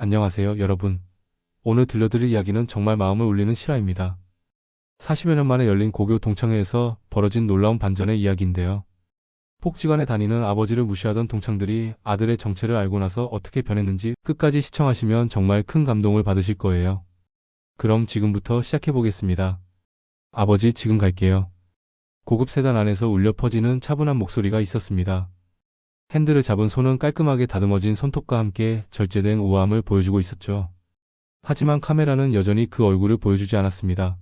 안녕하세요, 여러분. 오늘 들려드릴 이야기는 정말 마음을 울리는 실화입니다. 40여 년 만에 열린 고교 동창회에서 벌어진 놀라운 반전의 이야기인데요. 복지관에 다니는 아버지를 무시하던 동창들이 아들의 정체를 알고 나서 어떻게 변했는지 끝까지 시청하시면 정말 큰 감동을 받으실 거예요. 그럼 지금부터 시작해 보겠습니다. 아버지, 지금 갈게요. 고급 세단 안에서 울려 퍼지는 차분한 목소리가 있었습니다. 핸들을 잡은 손은 깔끔하게 다듬어진 손톱과 함께 절제된 우아함을 보여주고 있었죠. 하지만 카메라는 여전히 그 얼굴을 보여주지 않았습니다.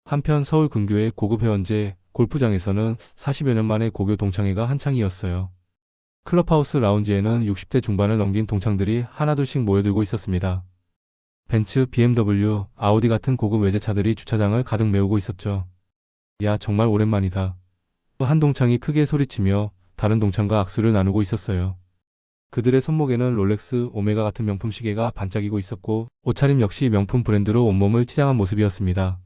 한편 서울 근교의 고급 회원제 골프장에서는 40여 년 만에 고교 동창회가 한창이었어요. 클럽하우스 라운지에는 60대 중반을 넘긴 동창들이 하나둘씩 모여들고 있었습니다. 벤츠, BMW, 아우디 같은 고급 외제차들이 주차장을 가득 메우고 있었죠. 야, 정말 오랜만이다. 한 동창이 크게 소리치며 다른 동창과 악수를 나누고 있었어요. 그들의 손목에는 롤렉스, 오메가 같은 명품 시계가 반짝이고 있었고 옷차림 역시 명품 브랜드로 온몸을 치장한 모습이었습니다.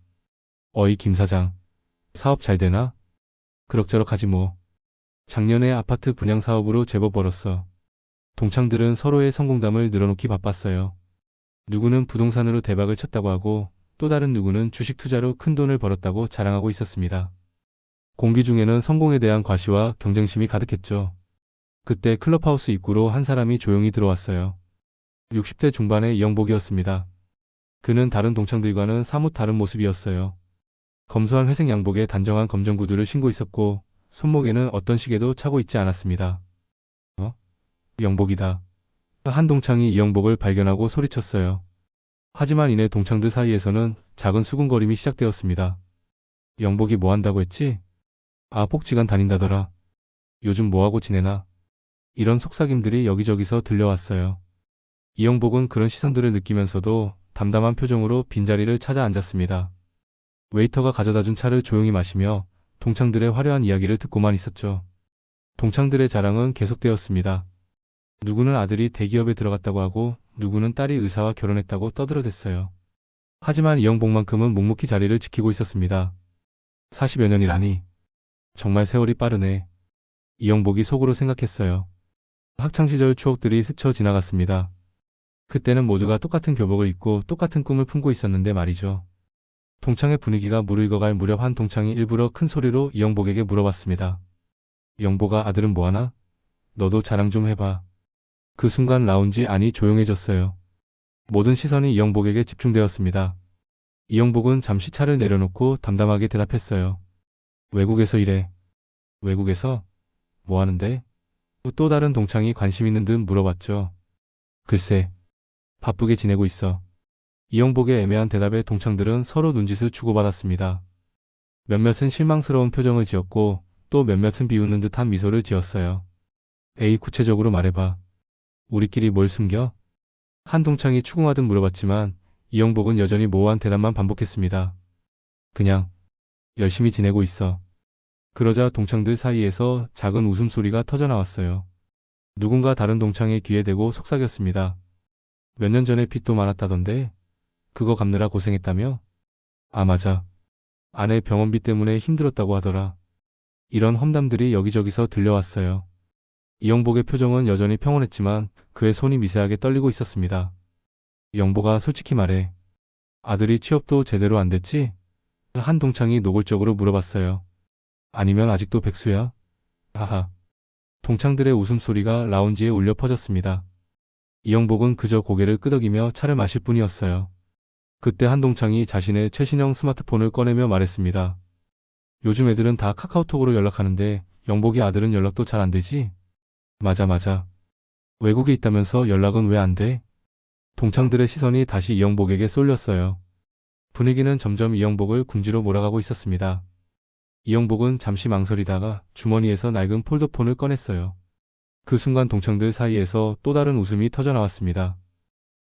어이, 김 사장. 사업 잘 되나? 그럭저럭 하지 뭐. 작년에 아파트 분양 사업으로 제법 벌었어. 동창들은 서로의 성공담을 늘어놓기 바빴어요. 누구는 부동산으로 대박을 쳤다고 하고 또 다른 누구는 주식 투자로 큰 돈을 벌었다고 자랑하고 있었습니다. 공기 중에는 성공에 대한 과시와 경쟁심이 가득했죠. 그때 클럽하우스 입구로 한 사람이 조용히 들어왔어요. 60대 중반의 이영복이었습니다. 그는 다른 동창들과는 사뭇 다른 모습이었어요. 검소한 회색 양복에 단정한 검정 구두를 신고 있었고 손목에는 어떤 시계도 차고 있지 않았습니다. 영복이다. 한 동창이 이영복을 발견하고 소리쳤어요. 하지만 이내 동창들 사이에서는 작은 수군거림이 시작되었습니다. 영복이 뭐 한다고 했지? 아, 복지관 다닌다더라. 요즘 뭐하고 지내나? 이런 속삭임들이 여기저기서 들려왔어요. 이영복은 그런 시선들을 느끼면서도 담담한 표정으로 빈자리를 찾아 앉았습니다. 웨이터가 가져다준 차를 조용히 마시며 동창들의 화려한 이야기를 듣고만 있었죠. 동창들의 자랑은 계속되었습니다. 누구는 아들이 대기업에 들어갔다고 하고 누구는 딸이 의사와 결혼했다고 떠들어댔어요. 하지만 이영복만큼은 묵묵히 자리를 지키고 있었습니다. 40여 년이라니. 정말 세월이 빠르네. 이영복이 속으로 생각했어요. 학창시절 추억들이 스쳐 지나갔습니다. 그때는 모두가 똑같은 교복을 입고 똑같은 꿈을 품고 있었는데 말이죠. 동창의 분위기가 무르익어갈 무렵 한 동창이 일부러 큰 소리로 이영복에게 물어봤습니다. 영복아, 아들은 뭐하나? 너도 자랑 좀 해봐. 그 순간 라운지 안이 조용해졌어요. 모든 시선이 이영복에게 집중되었습니다. 이영복은 잠시 차를 내려놓고 담담하게 대답했어요. 외국에서 일해. 외국에서? 뭐 하는데? 또 다른 동창이 관심 있는 듯 물어봤죠. 글쎄, 바쁘게 지내고 있어. 이영복의 애매한 대답에 동창들은 서로 눈짓을 주고받았습니다. 몇몇은 실망스러운 표정을 지었고 또 몇몇은 비웃는 듯한 미소를 지었어요. 에이, 구체적으로 말해봐. 우리끼리 뭘 숨겨? 한 동창이 추궁하듯 물어봤지만 이영복은 여전히 모호한 대답만 반복했습니다. 그냥 열심히 지내고 있어. 그러자 동창들 사이에서 작은 웃음소리가 터져나왔어요. 누군가 다른 동창의 귀에 대고 속삭였습니다. 몇 년 전에 빚도 많았다던데? 그거 갚느라 고생했다며? 아, 맞아. 아내 병원비 때문에 힘들었다고 하더라. 이런 험담들이 여기저기서 들려왔어요. 이영복의 표정은 여전히 평온했지만 그의 손이 미세하게 떨리고 있었습니다. 영복아, 솔직히 말해. 아들이 취업도 제대로 안 됐지? 한 동창이 노골적으로 물어봤어요. 아니면 아직도 백수야? 하하. 동창들의 웃음소리가 라운지에 울려 퍼졌습니다. 이영복은 그저 고개를 끄덕이며 차를 마실 뿐이었어요. 그때 한 동창이 자신의 최신형 스마트폰을 꺼내며 말했습니다. 요즘 애들은 다 카카오톡으로 연락하는데 영복이 아들은 연락도 잘 안 되지? 맞아. 외국에 있다면서 연락은 왜 안 돼? 동창들의 시선이 다시 이영복에게 쏠렸어요. 분위기는 점점 이영복을 궁지로 몰아가고 있었습니다. 이영복은 잠시 망설이다가 주머니에서 낡은 폴더폰을 꺼냈어요. 그 순간 동창들 사이에서 또 다른 웃음이 터져나왔습니다.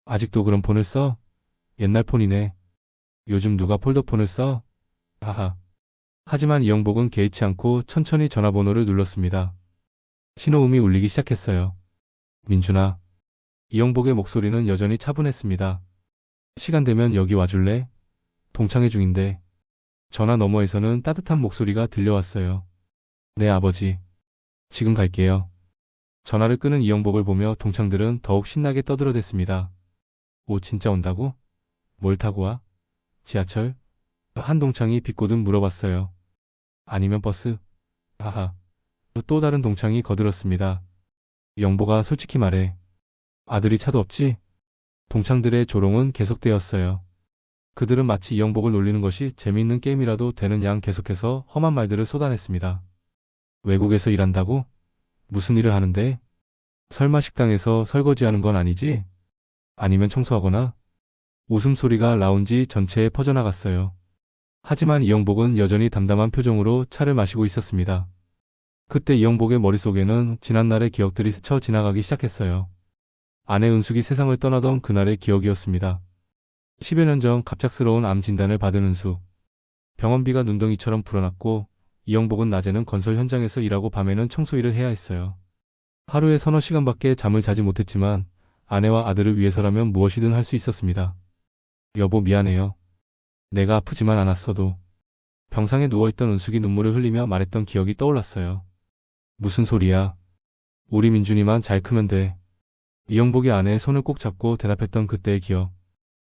아직도 그런 폰을 써? 옛날 폰이네. 요즘 누가 폴더폰을 써? 하하. 하지만 이영복은 개의치 않고 천천히 전화번호를 눌렀습니다. 신호음이 울리기 시작했어요. 민준아. 이영복의 목소리는 여전히 차분했습니다. 시간 되면 여기 와줄래? 동창회 중인데. 전화 너머에서는 따뜻한 목소리가 들려왔어요. 네, 아버지. 지금 갈게요. 전화를 끄는 이영복을 보며 동창들은 더욱 신나게 떠들어댔습니다. 오, 진짜 온다고? 뭘 타고 와? 지하철? 한동창이 비꼬듯 물어봤어요. 아니면 버스? 하하. 또 다른 동창이 거들었습니다. 영보가 솔직히 말해. 아들이 차도 없지? 동창들의 조롱은 계속되었어요. 그들은 마치 이영복을 놀리는 것이 재미있는 게임이라도 되는 양 계속해서 험한 말들을 쏟아냈습니다. 외국에서 일한다고? 무슨 일을 하는데? 설마 식당에서 설거지하는 건 아니지? 아니면 청소하거나? 웃음소리가 라운지 전체에 퍼져나갔어요. 하지만 이영복은 여전히 담담한 표정으로 차를 마시고 있었습니다. 그때 이영복의 머릿속에는 지난날의 기억들이 스쳐 지나가기 시작했어요. 아내 은숙이 세상을 떠나던 그날의 기억이었습니다. 10여 년 전 갑작스러운 암 진단을 받은 은숙. 병원비가 눈덩이처럼 불어났고 이영복은 낮에는 건설 현장에서 일하고 밤에는 청소 일을 해야 했어요. 하루에 서너 시간밖에 잠을 자지 못했지만 아내와 아들을 위해서라면 무엇이든 할 수 있었습니다. 여보 미안해요. 내가 아프지만 않았어도. 병상에 누워있던 은숙이 눈물을 흘리며 말했던 기억이 떠올랐어요. 무슨 소리야. 우리 민준이만 잘 크면 돼. 이영복이 아내의 손을 꼭 잡고 대답했던 그때의 기억.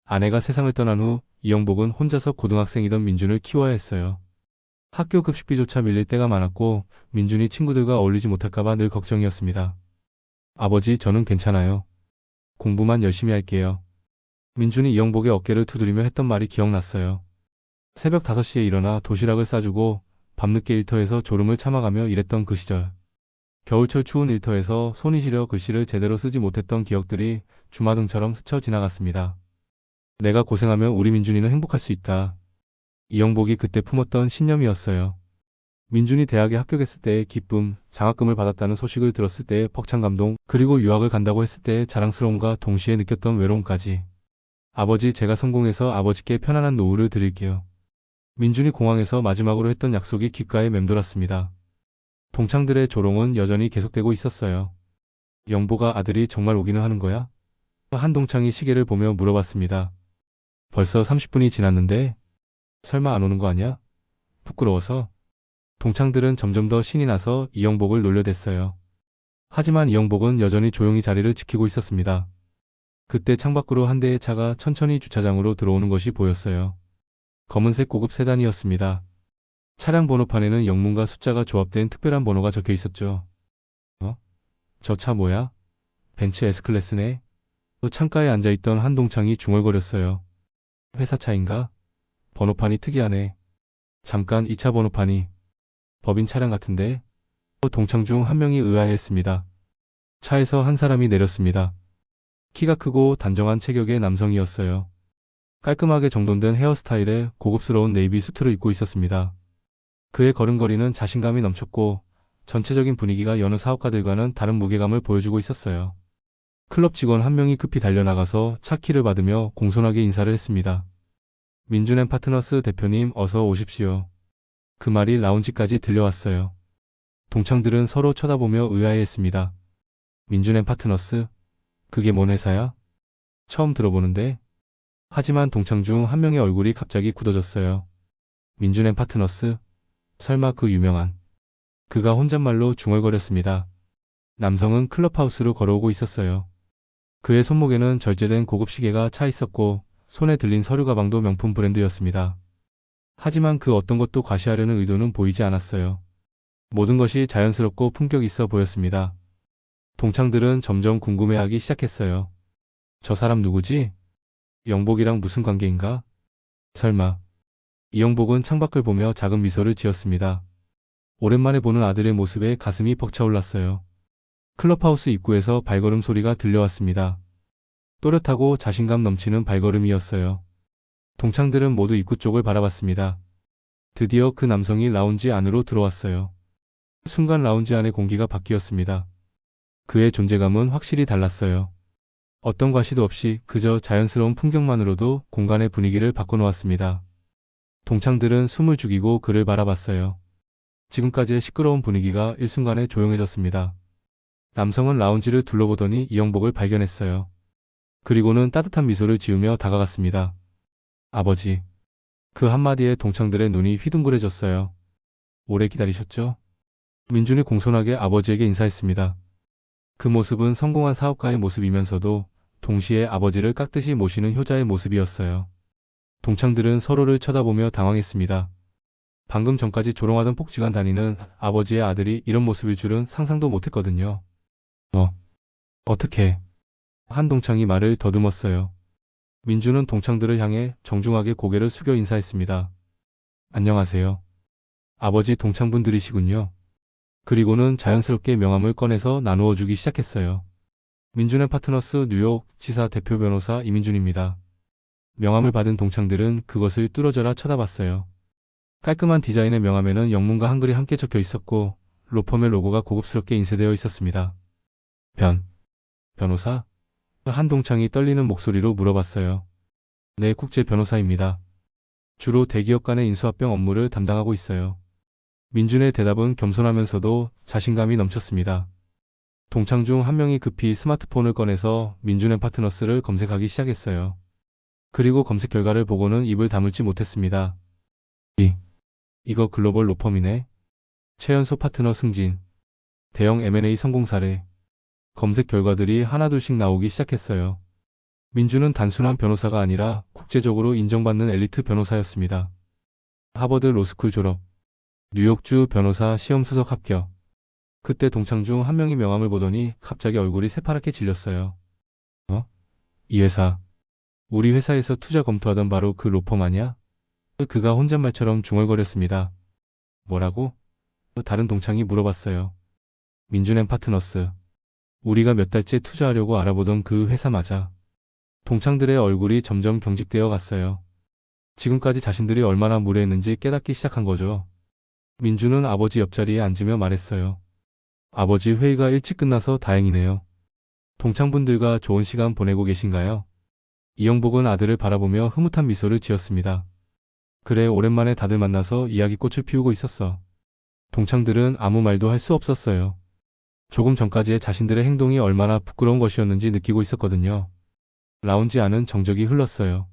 아내가 세상을 떠난 후 이영복은 혼자서 고등학생이던 민준을 키워야 했어요. 학교 급식비조차 밀릴 때가 많았고 민준이 친구들과 어울리지 못할까봐 늘 걱정이었습니다. 아버지, 저는 괜찮아요. 공부만 열심히 할게요. 민준이 이영복의 어깨를 두드리며 했던 말이 기억났어요. 새벽 5시에 일어나 도시락을 싸주고 밤늦게 일터에서 졸음을 참아가며 일했던 그 시절. 겨울철 추운 일터에서 손이 시려 글씨를 제대로 쓰지 못했던 기억들이 주마등처럼 스쳐 지나갔습니다. 내가 고생하면 우리 민준이는 행복할 수 있다. 이영복이 그때 품었던 신념이었어요. 민준이 대학에 합격했을 때의 기쁨, 장학금을 받았다는 소식을 들었을 때의 벅찬 감동, 그리고 유학을 간다고 했을 때의 자랑스러움과 동시에 느꼈던 외로움까지. 아버지, 제가 성공해서 아버지께 편안한 노후를 드릴게요. 민준이 공항에서 마지막으로 했던 약속이 귓가에 맴돌았습니다. 동창들의 조롱은 여전히 계속되고 있었어요. 영보가 아들이 정말 오기는 하는 거야? 한 동창이 시계를 보며 물어봤습니다. 벌써 30분이 지났는데? 설마 안 오는 거 아니야? 부끄러워서? 동창들은 점점 더 신이 나서 이영복을 놀려댔어요. 하지만 이영복은 여전히 조용히 자리를 지키고 있었습니다. 그때 창밖으로 한 대의 차가 천천히 주차장으로 들어오는 것이 보였어요. 검은색 고급 세단이었습니다. 차량 번호판에는 영문과 숫자가 조합된 특별한 번호가 적혀 있었죠. 저 차 뭐야? 벤츠 S클래스네? 창가에 앉아있던 한 동창이 중얼거렸어요. 회사 차인가? 번호판이 특이하네. 잠깐, 이 차 번호판이 법인 차량 같은데? 동창 중 한 명이 의아해했습니다. 차에서 한 사람이 내렸습니다. 키가 크고 단정한 체격의 남성이었어요. 깔끔하게 정돈된 헤어스타일에 고급스러운 네이비 수트를 입고 있었습니다. 그의 걸음걸이는 자신감이 넘쳤고 전체적인 분위기가 여느 사업가들과는 다른 무게감을 보여주고 있었어요. 클럽 직원 한 명이 급히 달려나가서 차 키를 받으며 공손하게 인사를 했습니다. 민준앤파트너스 대표님, 어서 오십시오. 그 말이 라운지까지 들려왔어요. 동창들은 서로 쳐다보며 의아해했습니다. 민준앤파트너스? 그게 뭔 회사야? 처음 들어보는데? 하지만 동창 중 한 명의 얼굴이 갑자기 굳어졌어요. 민준앤파트너스? 설마 그 유명한. 그가 혼잣말로 중얼거렸습니다. 남성은 클럽하우스로 걸어오고 있었어요. 그의 손목에는 절제된 고급 시계가 차 있었고 손에 들린 서류 가방도 명품 브랜드였습니다. 하지만 그 어떤 것도 과시하려는 의도는 보이지 않았어요. 모든 것이 자연스럽고 품격 있어 보였습니다. 동창들은 점점 궁금해하기 시작했어요. 저 사람 누구지? 영복이랑 무슨 관계인가? 설마. 이영복은 창밖을 보며 작은 미소를 지었습니다. 오랜만에 보는 아들의 모습에 가슴이 벅차올랐어요. 클럽하우스 입구에서 발걸음 소리가 들려왔습니다. 또렷하고 자신감 넘치는 발걸음이었어요. 동창들은 모두 입구 쪽을 바라봤습니다. 드디어 그 남성이 라운지 안으로 들어왔어요. 순간 라운지 안의 공기가 바뀌었습니다. 그의 존재감은 확실히 달랐어요. 어떤 과시도 없이 그저 자연스러운 풍경만으로도 공간의 분위기를 바꿔놓았습니다. 동창들은 숨을 죽이고 그를 바라봤어요. 지금까지의 시끄러운 분위기가 일순간에 조용해졌습니다. 남성은 라운지를 둘러보더니 이영복을 발견했어요. 그리고는 따뜻한 미소를 지으며 다가갔습니다. 아버지. 그 한마디에 동창들의 눈이 휘둥그레졌어요. 오래 기다리셨죠? 민준이 공손하게 아버지에게 인사했습니다. 그 모습은 성공한 사업가의 모습이면서도 동시에 아버지를 깍듯이 모시는 효자의 모습이었어요. 동창들은 서로를 쳐다보며 당황했습니다. 방금 전까지 조롱하던 폭지관 다니는 아버지의 아들이 이런 모습일 줄은 상상도 못했거든요. 어떻게? 한 동창이 말을 더듬었어요. 민주는 동창들을 향해 정중하게 고개를 숙여 인사했습니다. 안녕하세요. 아버지 동창분들이시군요. 그리고는 자연스럽게 명함을 꺼내서 나누어 주기 시작했어요. 민준의 파트너스 뉴욕 지사 대표 변호사 이민준입니다. 명함을 받은 동창들은 그것을 뚫어져라 쳐다봤어요. 깔끔한 디자인의 명함에는 영문과 한글이 함께 적혀 있었고 로펌의 로고가 고급스럽게 인쇄되어 있었습니다. 변호사? 한 동창이 떨리는 목소리로 물어봤어요. 네, 국제 변호사입니다. 주로 대기업 간의 인수합병 업무를 담당하고 있어요. 민준의 대답은 겸손하면서도 자신감이 넘쳤습니다. 동창 중 한 명이 급히 스마트폰을 꺼내서 민준의 파트너스를 검색하기 시작했어요. 그리고 검색 결과를 보고는 입을 다물지 못했습니다. 이거 글로벌 로펌이네. 최연소 파트너 승진. 대형 M&A 성공 사례. 검색 결과들이 하나둘씩 나오기 시작했어요. 민준은 단순한 변호사가 아니라 국제적으로 인정받는 엘리트 변호사였습니다. 하버드 로스쿨 졸업. 뉴욕주 변호사 시험 수석 합격. 그때 동창 중 한 명이 명함을 보더니 갑자기 얼굴이 새파랗게 질렸어요. 이 회사. 우리 회사에서 투자 검토하던 바로 그 로펌 아냐? 그가 혼잣말처럼 중얼거렸습니다. 뭐라고? 다른 동창이 물어봤어요. 민준앤 파트너스. 우리가 몇 달째 투자하려고 알아보던 그 회사 맞아. 동창들의 얼굴이 점점 경직되어 갔어요. 지금까지 자신들이 얼마나 무례했는지 깨닫기 시작한 거죠. 민준은 아버지 옆자리에 앉으며 말했어요. 아버지, 회의가 일찍 끝나서 다행이네요. 동창분들과 좋은 시간 보내고 계신가요? 이영복은 아들을 바라보며 흐뭇한 미소를 지었습니다. 그래, 오랜만에 다들 만나서 이야기꽃을 피우고 있었어. 동창들은 아무 말도 할 수 없었어요. 조금 전까지의 자신들의 행동이 얼마나 부끄러운 것이었는지 느끼고 있었거든요. 라운지 안은 정적이 흘렀어요.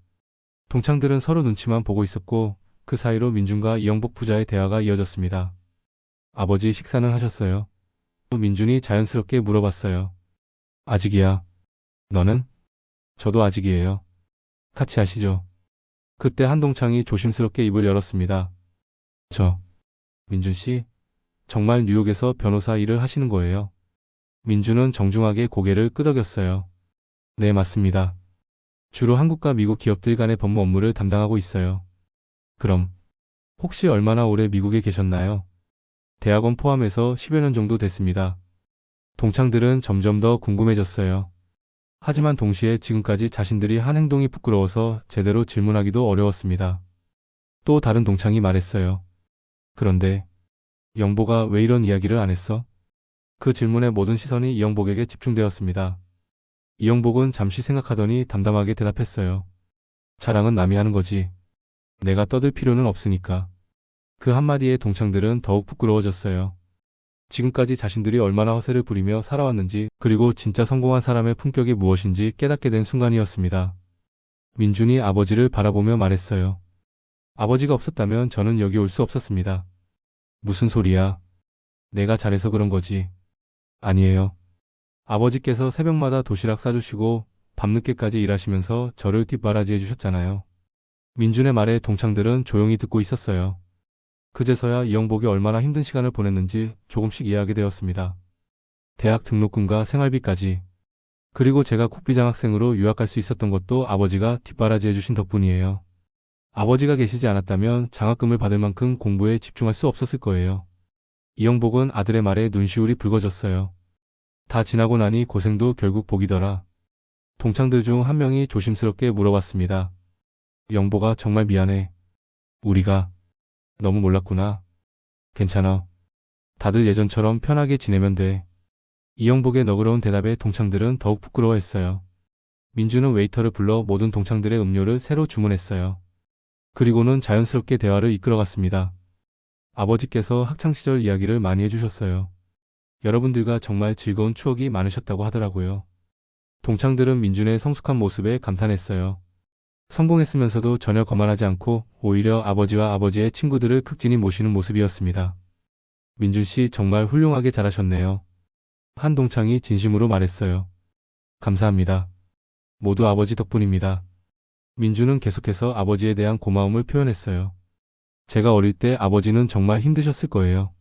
동창들은 서로 눈치만 보고 있었고 그 사이로 민준과 이영복 부자의 대화가 이어졌습니다. 아버지, 식사는 하셨어요? 민준이 자연스럽게 물어봤어요. 아직이야. 너는? 저도 아직이에요. 같이 하시죠. 그때 한 동창이 조심스럽게 입을 열었습니다. 민준 씨, 정말 뉴욕에서 변호사 일을 하시는 거예요? 민준은 정중하게 고개를 끄덕였어요. 네, 맞습니다. 주로 한국과 미국 기업들 간의 법무 업무를 담당하고 있어요. 그럼 혹시 얼마나 오래 미국에 계셨나요? 대학원 포함해서 10여 년 정도 됐습니다. 동창들은 점점 더 궁금해졌어요. 하지만 동시에 지금까지 자신들이 한 행동이 부끄러워서 제대로 질문하기도 어려웠습니다. 또 다른 동창이 말했어요. 그런데 영보가 왜 이런 이야기를 안 했어? 그 질문에 모든 시선이 이영복에게 집중되었습니다. 이영복은 잠시 생각하더니 담담하게 대답했어요. 자랑은 남이 하는 거지. 내가 떠들 필요는 없으니까. 그 한마디에 동창들은 더욱 부끄러워졌어요. 지금까지 자신들이 얼마나 허세를 부리며 살아왔는지, 그리고 진짜 성공한 사람의 품격이 무엇인지 깨닫게 된 순간이었습니다. 민준이 아버지를 바라보며 말했어요. 아버지가 없었다면 저는 여기 올 수 없었습니다. 무슨 소리야? 내가 잘해서 그런 거지. 아니에요. 아버지께서 새벽마다 도시락 싸주시고 밤늦게까지 일하시면서 저를 뒷바라지 해주셨잖아요. 민준의 말에 동창들은 조용히 듣고 있었어요. 그제서야 이영복이 얼마나 힘든 시간을 보냈는지 조금씩 이해하게 되었습니다. 대학 등록금과 생활비까지. 그리고 제가 국비장학생으로 유학 갈 수 있었던 것도 아버지가 뒷바라지 해주신 덕분이에요. 아버지가 계시지 않았다면 장학금을 받을 만큼 공부에 집중할 수 없었을 거예요. 이영복은 아들의 말에 눈시울이 붉어졌어요. 다 지나고 나니 고생도 결국 복이더라. 동창들 중 한 명이 조심스럽게 물어봤습니다. 영복아, 정말 미안해. 우리가 너무 몰랐구나. 괜찮아. 다들 예전처럼 편하게 지내면 돼. 이영복의 너그러운 대답에 동창들은 더욱 부끄러워했어요. 민주는 웨이터를 불러 모든 동창들의 음료를 새로 주문했어요. 그리고는 자연스럽게 대화를 이끌어갔습니다. 아버지께서 학창시절 이야기를 많이 해주셨어요. 여러분들과 정말 즐거운 추억이 많으셨다고 하더라고요. 동창들은 민준의 성숙한 모습에 감탄했어요. 성공했으면서도 전혀 거만하지 않고 오히려 아버지와 아버지의 친구들을 극진히 모시는 모습이었습니다. 민준 씨, 정말 훌륭하게 잘하셨네요. 한 동창이 진심으로 말했어요. 감사합니다. 모두 아버지 덕분입니다. 민주는 계속해서 아버지에 대한 고마움을 표현했어요. 제가 어릴 때 아버지는 정말 힘드셨을 거예요.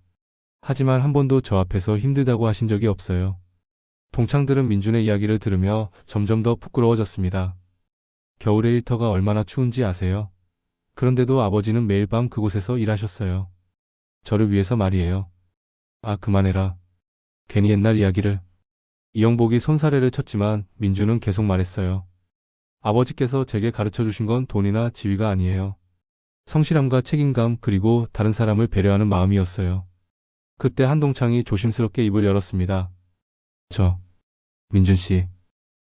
하지만 한 번도 저 앞에서 힘들다고 하신 적이 없어요. 동창들은 민준의 이야기를 들으며 점점 더 부끄러워졌습니다. 겨울의 일터가 얼마나 추운지 아세요? 그런데도 아버지는 매일 밤 그곳에서 일하셨어요. 저를 위해서 말이에요. 아, 그만해라. 괜히 옛날 이야기를. 이영복이 손사래를 쳤지만 민주는 계속 말했어요. 아버지께서 제게 가르쳐 주신 건 돈이나 지위가 아니에요. 성실함과 책임감 그리고 다른 사람을 배려하는 마음이었어요. 그때 한동창이 조심스럽게 입을 열었습니다. 민준 씨,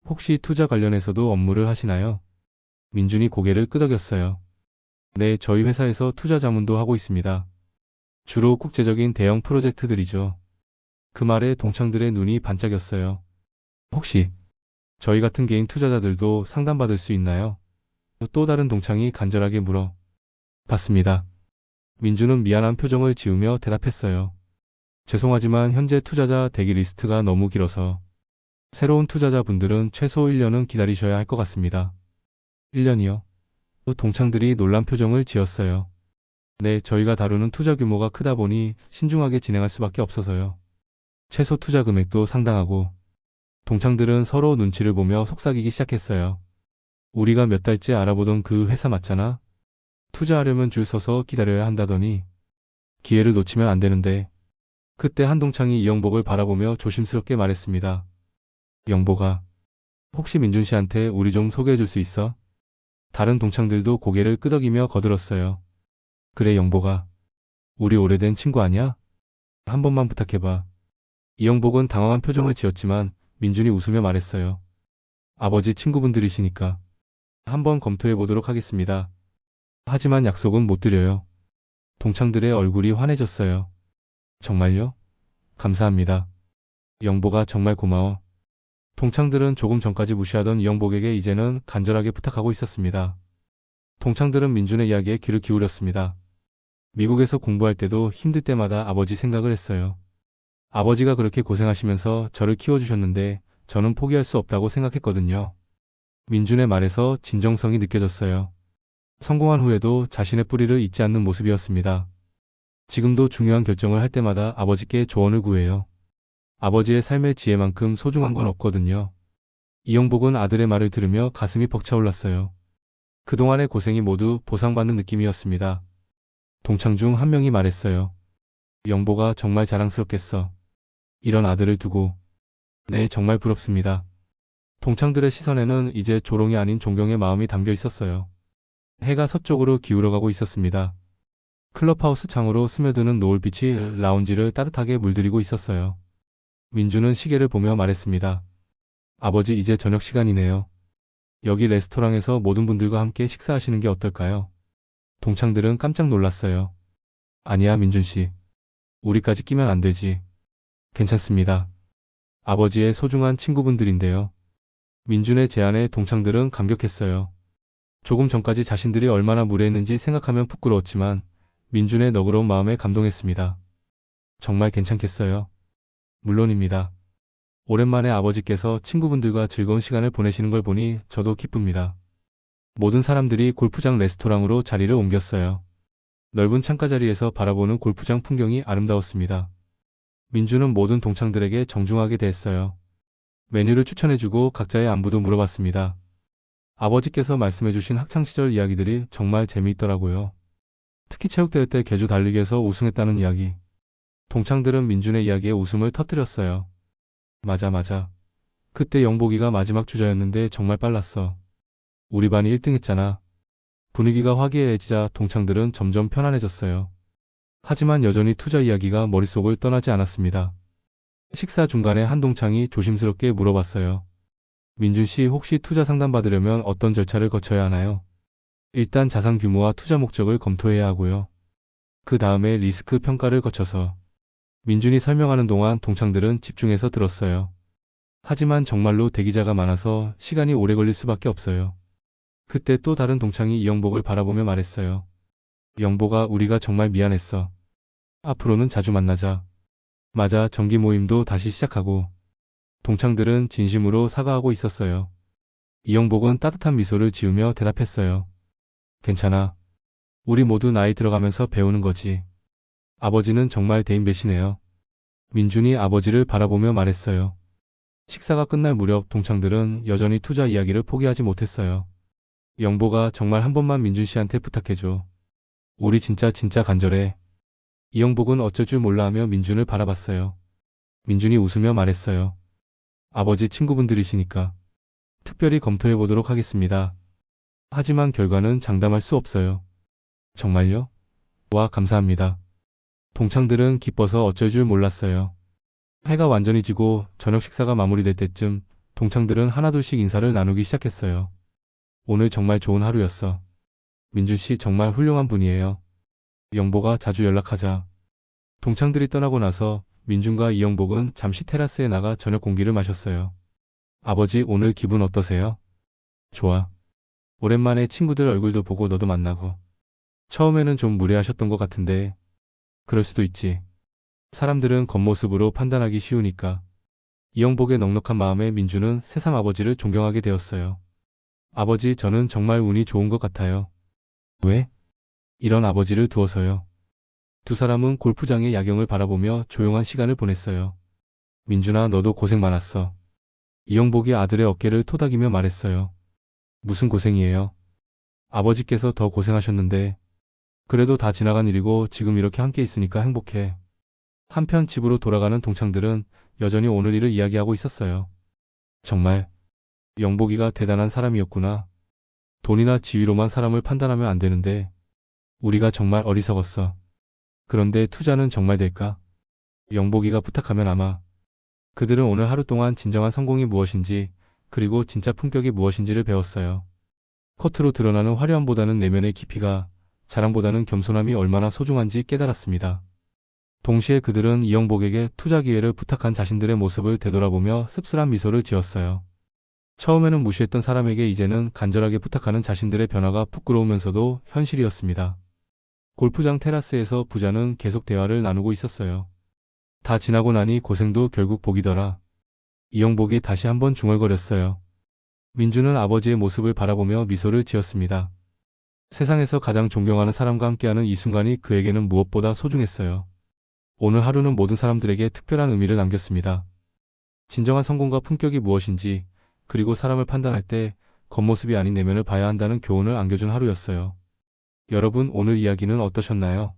혹시 투자 관련해서도 업무를 하시나요? 민준이 고개를 끄덕였어요. 네, 저희 회사에서 투자 자문도 하고 있습니다. 주로 국제적인 대형 프로젝트들이죠. 그 말에 동창들의 눈이 반짝였어요. 혹시 저희 같은 개인 투자자들도 상담받을 수 있나요? 또 다른 동창이 간절하게 물어 봤습니다. 민주는 미안한 표정을 지으며 대답했어요. 죄송하지만 현재 투자자 대기 리스트가 너무 길어서 새로운 투자자분들은 최소 1년은 기다리셔야 할 것 같습니다. 1년이요? 또 동창들이 놀란 표정을 지었어요. 네, 저희가 다루는 투자 규모가 크다 보니 신중하게 진행할 수밖에 없어서요. 최소 투자 금액도 상당하고 동창들은 서로 눈치를 보며 속삭이기 시작했어요. 우리가 몇 달째 알아보던 그 회사 맞잖아? 투자하려면 줄 서서 기다려야 한다더니 기회를 놓치면 안 되는데. 그때 한동창이 이영복을 바라보며 조심스럽게 말했습니다. 영복아, 혹시 민준 씨한테 우리 좀 소개해 줄 수 있어? 다른 동창들도 고개를 끄덕이며 거들었어요. 그래 영복아, 우리 오래된 친구 아냐? 한 번만 부탁해봐. 이영복은 당황한 표정을 지었지만 민준이 웃으며 말했어요. 아버지 친구분들이시니까 한번 검토해 보도록 하겠습니다. 하지만 약속은 못 드려요. 동창들의 얼굴이 환해졌어요. 정말요? 감사합니다. 영복아 정말 고마워. 동창들은 조금 전까지 무시하던 이영복에게 이제는 간절하게 부탁하고 있었습니다. 동창들은 민준의 이야기에 귀를 기울였습니다. 미국에서 공부할 때도 힘들 때마다 아버지 생각을 했어요. 아버지가 그렇게 고생하시면서 저를 키워주셨는데 저는 포기할 수 없다고 생각했거든요. 민준의 말에서 진정성이 느껴졌어요. 성공한 후에도 자신의 뿌리를 잊지 않는 모습이었습니다. 지금도 중요한 결정을 할 때마다 아버지께 조언을 구해요. 아버지의 삶의 지혜만큼 소중한 건 없거든요. 이영복은 아들의 말을 들으며 가슴이 벅차올랐어요. 그동안의 고생이 모두 보상받는 느낌이었습니다. 동창 중 한 명이 말했어요. 영복아 정말 자랑스럽겠어. 이런 아들을 두고. 네, 정말 부럽습니다. 동창들의 시선에는 이제 조롱이 아닌 존경의 마음이 담겨 있었어요. 해가 서쪽으로 기울어가고 있었습니다. 클럽하우스 창으로 스며드는 노을빛이 라운지를 따뜻하게 물들이고 있었어요. 민주는 시계를 보며 말했습니다. 아버지 이제 저녁 시간이네요. 여기 레스토랑에서 모든 분들과 함께 식사하시는 게 어떨까요? 동창들은 깜짝 놀랐어요. 아니야 민준 씨. 우리까지 끼면 안 되지. 괜찮습니다. 아버지의 소중한 친구분들인데요. 민준의 제안에 동창들은 감격했어요. 조금 전까지 자신들이 얼마나 무례했는지 생각하면 부끄러웠지만 민준의 너그러운 마음에 감동했습니다. 정말 괜찮겠어요? 물론입니다. 오랜만에 아버지께서 친구분들과 즐거운 시간을 보내시는 걸 보니 저도 기쁩니다. 모든 사람들이 골프장 레스토랑으로 자리를 옮겼어요. 넓은 창가 자리에서 바라보는 골프장 풍경이 아름다웠습니다. 민주는 모든 동창들에게 정중하게 대했어요. 메뉴를 추천해주고 각자의 안부도 물어봤습니다. 아버지께서 말씀해주신 학창시절 이야기들이 정말 재미있더라고요. 특히 체육대회 때 계주 달리기에서 우승했다는 이야기. 동창들은 민준의 이야기에 웃음을 터뜨렸어요. 맞아. 그때 영복이가 마지막 주자였는데 정말 빨랐어. 우리 반이 1등 했잖아. 분위기가 화기애애해지자 동창들은 점점 편안해졌어요. 하지만 여전히 투자 이야기가 머릿속을 떠나지 않았습니다. 식사 중간에 한동창이 조심스럽게 물어봤어요. 민준 씨 혹시 투자 상담 받으려면 어떤 절차를 거쳐야 하나요? 일단 자산 규모와 투자 목적을 검토해야 하고요. 그 다음에 리스크 평가를 거쳐서. 민준이 설명하는 동안 동창들은 집중해서 들었어요. 하지만 정말로 대기자가 많아서 시간이 오래 걸릴 수밖에 없어요. 그때 또 다른 동창이 이영복을 바라보며 말했어요. 영복아 우리가 정말 미안했어. 앞으로는 자주 만나자. 맞아 정기 모임도 다시 시작하고. 동창들은 진심으로 사과하고 있었어요. 이영복은 따뜻한 미소를 지으며 대답했어요. 괜찮아. 우리 모두 나이 들어가면서 배우는 거지. 아버지는 정말 대인배시네요. 민준이 아버지를 바라보며 말했어요. 식사가 끝날 무렵 동창들은 여전히 투자 이야기를 포기하지 못했어요. 영보가 정말 한 번만 민준 씨한테 부탁해줘. 우리 진짜 간절해. 이영복은 어쩔 줄 몰라 하며 민준을 바라봤어요. 민준이 웃으며 말했어요. 아버지 친구분들이시니까 특별히 검토해 보도록 하겠습니다. 하지만 결과는 장담할 수 없어요. 정말요? 와, 감사합니다. 동창들은 기뻐서 어쩔 줄 몰랐어요. 해가 완전히 지고 저녁 식사가 마무리될 때쯤 동창들은 하나둘씩 인사를 나누기 시작했어요. 오늘 정말 좋은 하루였어. 민준 씨 정말 훌륭한 분이에요. 영보가 자주 연락하자. 동창들이 떠나고 나서 민준과 이영복은 잠시 테라스에 나가 저녁 공기를 마셨어요. 아버지, 오늘 기분 어떠세요? 좋아. 오랜만에 친구들 얼굴도 보고 너도 만나고. 처음에는 좀 무례하셨던 것 같은데. 그럴 수도 있지. 사람들은 겉모습으로 판단하기 쉬우니까. 이영복의 넉넉한 마음에 민준은 새삼 아버지를 존경하게 되었어요. 아버지, 저는 정말 운이 좋은 것 같아요. 왜? 이런 아버지를 두어서요. 두 사람은 골프장의 야경을 바라보며 조용한 시간을 보냈어요. 민준아, 너도 고생 많았어. 이영복이 아들의 어깨를 토닥이며 말했어요. 무슨 고생이에요? 아버지께서 더 고생하셨는데. 그래도 다 지나간 일이고 지금 이렇게 함께 있으니까 행복해. 한편 집으로 돌아가는 동창들은 여전히 오늘 일을 이야기하고 있었어요. 정말 영복이가 대단한 사람이었구나. 돈이나 지위로만 사람을 판단하면 안 되는데 우리가 정말 어리석었어. 그런데 투자는 정말 될까? 영복이가 부탁하면 아마. 그들은 오늘 하루 동안 진정한 성공이 무엇인지 그리고 진짜 품격이 무엇인지를 배웠어요. 겉으로 드러나는 화려함보다는 내면의 깊이가, 자랑보다는 겸손함이 얼마나 소중한지 깨달았습니다. 동시에 그들은 이영복에게 투자 기회를 부탁한 자신들의 모습을 되돌아보며 씁쓸한 미소를 지었어요. 처음에는 무시했던 사람에게 이제는 간절하게 부탁하는 자신들의 변화가 부끄러우면서도 현실이었습니다. 골프장 테라스에서 부자는 계속 대화를 나누고 있었어요. 다 지나고 나니 고생도 결국 복이더라. 이영복이 다시 한번 중얼거렸어요. 민준은 아버지의 모습을 바라보며 미소를 지었습니다. 세상에서 가장 존경하는 사람과 함께하는 이 순간이 그에게는 무엇보다 소중했어요. 오늘 하루는 모든 사람들에게 특별한 의미를 남겼습니다. 진정한 성공과 품격이 무엇인지, 그리고 사람을 판단할 때 겉모습이 아닌 내면을 봐야 한다는 교훈을 안겨준 하루였어요. 여러분, 오늘 이야기는 어떠셨나요?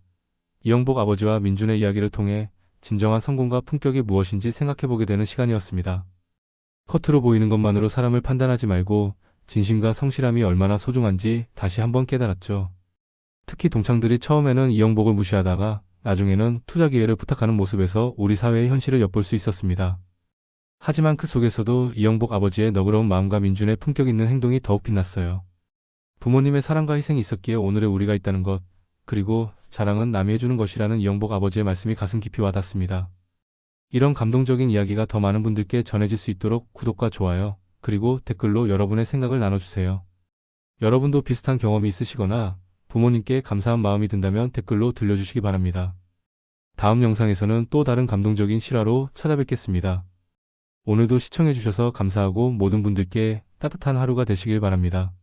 이영복 아버지와 민준의 이야기를 통해 진정한 성공과 품격이 무엇인지 생각해보게 되는 시간이었습니다. 겉으로 보이는 것만으로 사람을 판단하지 말고 진심과 성실함이 얼마나 소중한지 다시 한번 깨달았죠. 특히 동창들이 처음에는 이영복을 무시하다가 나중에는 투자 기회를 부탁하는 모습에서 우리 사회의 현실을 엿볼 수 있었습니다. 하지만 그 속에서도 이영복 아버지의 너그러운 마음과 민준의 품격 있는 행동이 더욱 빛났어요. 부모님의 사랑과 희생이 있었기에 오늘의 우리가 있다는 것, 그리고 자랑은 남이 해주는 것이라는 이영복 아버지의 말씀이 가슴 깊이 와닿습니다. 이런 감동적인 이야기가 더 많은 분들께 전해질 수 있도록 구독과 좋아요, 그리고 댓글로 여러분의 생각을 나눠주세요. 여러분도 비슷한 경험이 있으시거나 부모님께 감사한 마음이 든다면 댓글로 들려주시기 바랍니다. 다음 영상에서는 또 다른 감동적인 실화로 찾아뵙겠습니다. 오늘도 시청해주셔서 감사하고 모든 분들께 따뜻한 하루가 되시길 바랍니다.